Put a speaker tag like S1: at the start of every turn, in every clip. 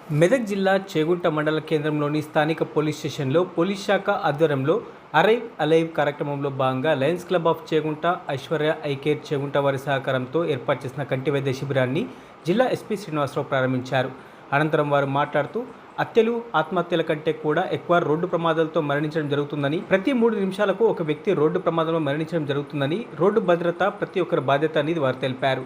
S1: మెదక్ జిల్లా చేగుంట మండల కేంద్రంలోని స్థానిక పోలీస్ స్టేషన్లో పోలీస్ శాఖ ఆధ్వర్యంలో అరైవ్ అలైవ్ కార్యక్రమంలో భాగంగా Lions club of Chegunta, Aishwarya iCare Chegunta వారి సహకారంతో ఏర్పాటు చేసిన కంటి వైద్య శిబిరాన్ని జిల్లా ఎస్పీ శ్రీనివాసరావు ప్రారంభించారు. అనంతరం వారు మాట్లాడుతూ హత్యలు, ఆత్మహత్యల కంటే కూడా ఎక్కువ రోడ్డు ప్రమాదాలతో మరణించడం జరుగుతుందని, ప్రతి 3 నిమిషాలకు ఒక వ్యక్తి రోడ్డు ప్రమాదంలో మరణించడం జరుగుతుందని, రోడ్డు భద్రత ప్రతి ఒక్కరి బాధ్యత అని వారు తెలిపారు.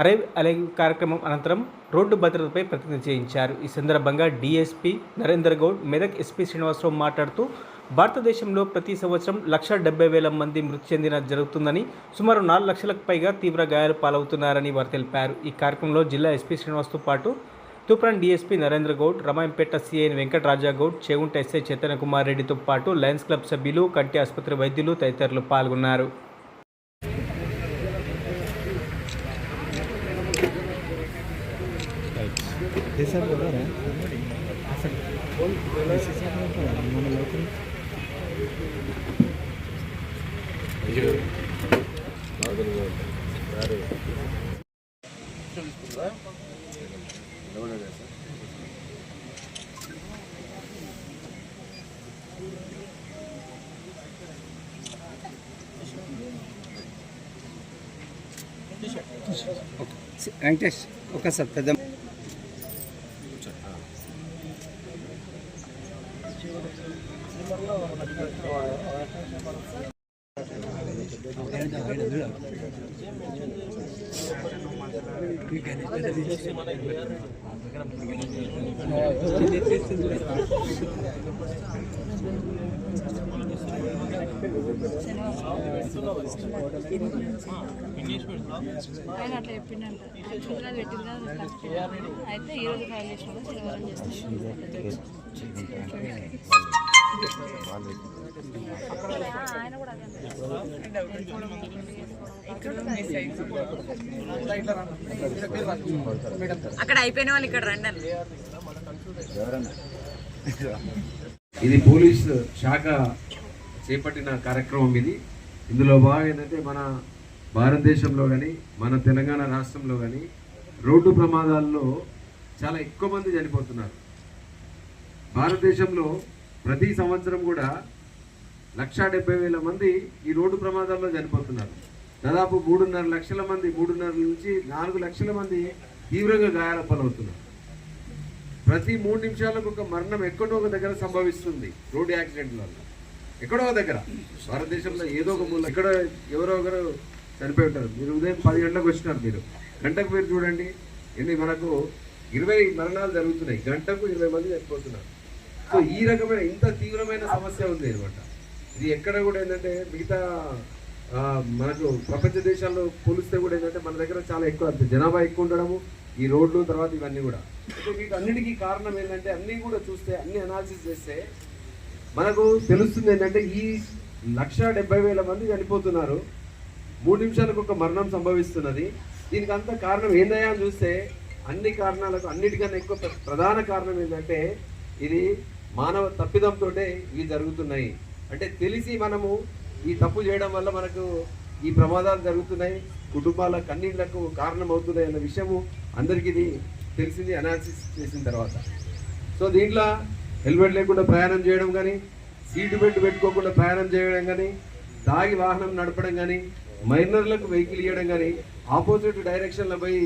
S1: అరైవ్ అలైవ్ కార్యక్రమం అనంతరం రోడ్డు భద్రతపై ప్రతిజ్ఞ చేయించారు. ఈ సందర్భంగా డీఎస్పీ నరేందర్ గౌడ్, మెదక్ ఎస్పీ శ్రీనివాసరావు మాట్లాడుతూ భారతదేశంలో ప్రతి సంవత్సరం 1,70,000 మంది మృతి చెందిన జరుగుతుందని, సుమారు 4 లక్షలకు పైగా తీవ్ర గాయాలు పాలవుతున్నారని వారు తెలిపారు. ఈ కార్యక్రమంలో జిల్లా ఎస్పీ శ్రీనివాస్తో పాటు Toopran DSP Narendra Goud, Ramayampet CI Venkataraja Goud, Chegunta SI Chaitanya Kumar రెడ్డితో పాటు లయన్స్ క్లబ్ సభ్యులు, కంటి ఆసుపత్రి వైద్యులు తదితరులు పాల్గొన్నారు.
S2: వెంకటేష్ ఒకసారి పెద్ద
S3: ఆయన అట్లా చెప్పిండంట. యాక్చువల్గా పెట్టిందా అయితే ఈరోజు ఫైల్ చేసిన శనివారం ఆయన కూడా అక్కడ అయిపోయిన వాళ్ళు ఇక్కడ రండి.
S4: ఇది పోలీస్ శాఖ చేపట్టిన కార్యక్రమం. ఇందులో బాగా ఏంటంటే మన భారతదేశంలో కానీ మన తెలంగాణ రాష్ట్రంలో కానీ రోడ్డు ప్రమాదాల్లో చాలా ఎక్కువ మంది చనిపోతున్నారు. భారతదేశంలో ప్రతి సంవత్సరం కూడా 1,70,000 మంది ఈ రోడ్డు ప్రమాదాల్లో చనిపోతున్నారు. దాదాపు 3.5 లక్షల మంది, 3.5 నుంచి 4 లక్షల మంది తీవ్రంగా గాయాల పాలవుతున్నారు. ప్రతి 3 నిమిషాలకు ఒక మరణం ఎక్కడో ఒక దగ్గర సంభవిస్తుంది రోడ్డు యాక్సిడెంట్ల వల్ల. ఎక్కడో ఒక దగ్గర భారతదేశంలో ఏదో ఒక మూల ఎక్కడ ఎవరో ఒకరు చనిపోయి ఉంటారు. మీరు ఉదయం 10 గంటలకు వచ్చినారు, మీరు గంటకు మీరు చూడండి మనకు 20 మరణాలు జరుగుతున్నాయి, గంటకు 20 మంది చనిపోతున్నారు. సో ఈ రకమైన ఇంత తీవ్రమైన సమస్య ఉంది అనమాట. ఇది ఎక్కడ కూడా ఏంటంటే మిగతా మనకు ప్రపంచ దేశాల్లో పోలిస్తే కూడా ఏంటంటే మన దగ్గర చాలా ఎక్కువ జనాభా ఎక్కువ ఉండడము, ఈ రోడ్లు తర్వాత ఇవన్నీ కూడా. సో వీటన్నిటికీ కారణం ఏంటంటే అన్నీ కూడా చూస్తే, అన్ని అనాలిసిస్ చేస్తే మనకు తెలుస్తుంది ఏంటంటే ఈ 1,70,000 మంది చనిపోతున్నారు, 3 నిమిషాలకు ఒక మరణం సంభవిస్తున్నది. దీనికి అంత కారణం ఏందయ్యా అని చూస్తే అన్ని కారణాలకు అన్నిటికన్నా ఎక్కువ ప్రధాన కారణం ఏంటంటే ఇది మానవ తప్పిదంతో ఇవి జరుగుతున్నాయి. అంటే తెలిసి మనము ఈ తప్పు చేయడం వల్ల మనకు ఈ ప్రమాదాలు జరుగుతున్నాయి, కుటుంబాల కన్నీళ్లకు కారణం అవుతున్నాయి అన్న విషయము అందరికీ ఇది తెలిసింది అనాలిసిస్ చేసిన తర్వాత. సో దీంట్లో హెల్మెట్ లేకుండా ప్రయాణం చేయడం కానీ, సీటు బెల్ట్ పెట్టుకోకుండా ప్రయాణం చేయడం కానీ, తాగి వాహనం నడపడం కానీ, మైనర్లకు వెహికల్ ఇవ్వడం కానీ, ఆపోజిట్ డైరెక్షన్లో పోయి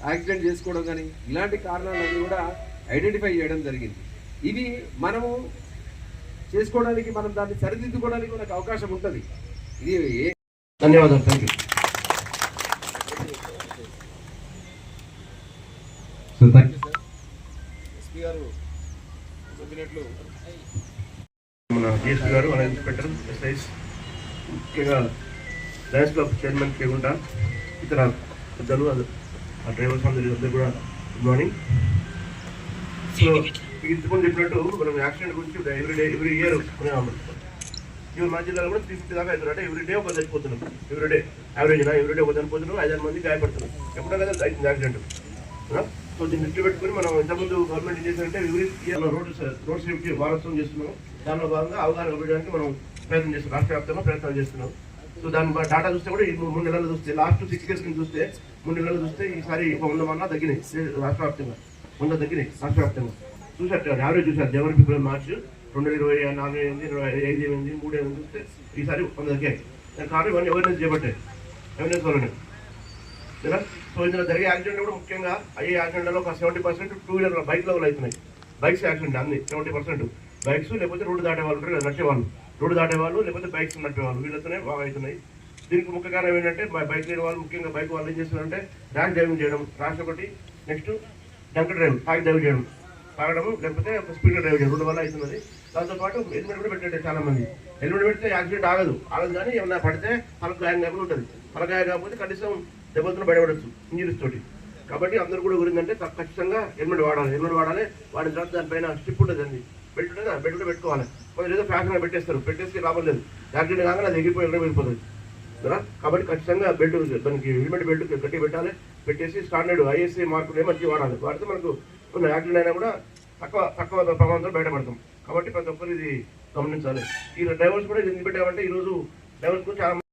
S4: యాక్సిడెంట్ చేసుకోవడం కానీ, ఇలాంటి కారణాలన్నీ కూడా ఐడెంటిఫై చేయడం జరిగింది. ఇవి మనము చేసుకోవడానికి, మనం దాన్ని సరిదిద్దుకోవడానికి మనకు అవకాశం ఉంటుంది. ఇది ధన్యవాదాలు. Thank you. So thank you sir. SP గారు చెప్పినట్లు
S5: మన డిఎస్పీ గారు, మన ఇన్స్పెక్టర్, ఎస్ఐస్, ముఖ్యంగా లయన్స్ క్లబ్ చైర్మన్ చేగుంట, ఇతర పెద్దలు, ఆ డ్రైవర్స్ అందరూ కూడా గుడ్ మార్నింగ్. సో ఇంతకుముందు చెప్పినట్టు మనం యాక్సిడెంట్ గురించి ఎవ్రీ ఇయర్ మన జిల్లాలో కూడా 350 దాకా అవుతున్నారు. అంటే ఎవ్రీడే ఒక చనిపోతున్నాం, ఎవ్రీడే ఎవ్రీడే ఒక చనిపోతున్నాం, 5-6 మంది గాయపడుతున్నాం. ఎప్పుడో కదా అవుతుంది యాక్సిడెంట్. సో దీన్ని దృష్టి పెట్టుకుని మనం ఇంతకుముందు గవర్నమెంట్ ఏం చేశారంటే ఎవ్రీ ఇయర్ రోడ్ సేఫ్టీ వారోత్సవం చేస్తున్నాం. దానిలో భాగంగా అవగాహన కల్పించడానికి మనం ప్రయత్నం చేస్తున్నాం, రాష్ట్ర వ్యాప్తంగా ప్రయత్నాలు చేస్తున్నాం. సో దాని డాటా చూస్తే కూడా 3 నెలలు చూస్తే, లాస్ట్ 6 కేసులు చూస్తే 3 నెలలు చూస్తే ఈసారి 100 మరణాలు తగ్గినాయి రాష్ట్ర వ్యాప్తంగా. 100 తగ్గినాయి రాష్ట్ర వ్యాప్తంగా. చూసారు కదా, యావరేజ్ చూసారు. జనవరి ఫిబ్రవరి మార్చి 2020 4 ఏమైంది, 5 ఏమైంది, 3 ఏమైంది చూస్తే ఈసారి 100 తగ్గాయి. దాని కారణం ఇవన్నీ అవేర్నెస్ చేయబట్టాయి, అవేర్నెస్ వల్లనే కదా. సో ఇందులో జరిగే యాక్సిడెంట్ కూడా ముఖ్యంగా అయ్యే యాక్సిడెంట్లో ఒక 70% 2 వీలర్ బైక్ లెవెల్ అవుతున్నాయి. బైక్స్ యాక్సిడెంట్ అన్ని 70% బైక్స్, లేకపోతే రోడ్డు దాటే వాళ్ళు ఉంటారు కదా, నడిచేవాళ్ళు, రోడ్డు దాటేవాళ్ళు, లేకపోతే బైక్స్ నడిపేవాళ్ళు, వీళ్ళతోనే బాగా అవుతున్నాయి. దీనికి ముఖ్య కారణం ఏంటంటే బైక్ లేని వాళ్ళు, ముఖ్యంగా బైక్ వాళ్ళు ఏం చేస్తున్నారంటే ర్యాష్ డ్రైవింగ్ చేయడం, ర్యాష్ ఒకటి, నెక్స్ట్ డ్రంక్ డ్రైవ్, తాగి డ్రైవ్ చేయడం, తాగడం, లేకపోతే స్పీడ్గా డ్రైవ్ చేయడం, 2 వల్ల అవుతున్నది. దాంతోపాటు హెల్మెట్ కూడా పెట్టండి. చాలా మంది హెల్మెట్ పెడితే యాక్సిడెంట్ ఆగదు కానీ ఏమన్నా పడితే తలకు గాయం కాకుండా ఉంటుంది. తలకాయ కాకపోతే కనీసం దెబ్బతో బయటపడచ్చు ఇంజరీస్ తోటి. కాబట్టి అందరూ కూడా గురిందంటే ఖచ్చితంగా హెల్మెట్ వాడాలి. వాడిన తర్వాత దానిపైన స్టిప్ ఉంటుంది, అండి బెల్ట్ ఉంటుంది, ఆ బెల్ట్ కూడా పెట్టుకోవాలి. కొంచెం ఏదో ఫ్యాషన్గా పెట్టేసి లాభం లేదు, యాక్సిడెంట్ కాగానే అది ఎగిరిపోయి వెళ్ళిపోతుంది కదా. కాబట్టి ఖచ్చితంగా బెల్ట్, దానికి హెల్మెట్ బెల్ట్ గట్టి పెట్టాలి. పెట్టేసి స్టాండర్డ్ ISA మార్కులు మంచిగా వాడాలి. వాడితే మనకు యాక్సిడెంట్ అయినా కూడా తక్కువ ప్రమాదంతో బయటపడతాం. కాబట్టి ప్రతి ఒక్కరు ఇది గమనించాలి. ఈ డ్రైవర్స్ కూడా ఎందుకు పెట్టామంటే ఈరోజు డ్రైవర్స్ కూడా చాలా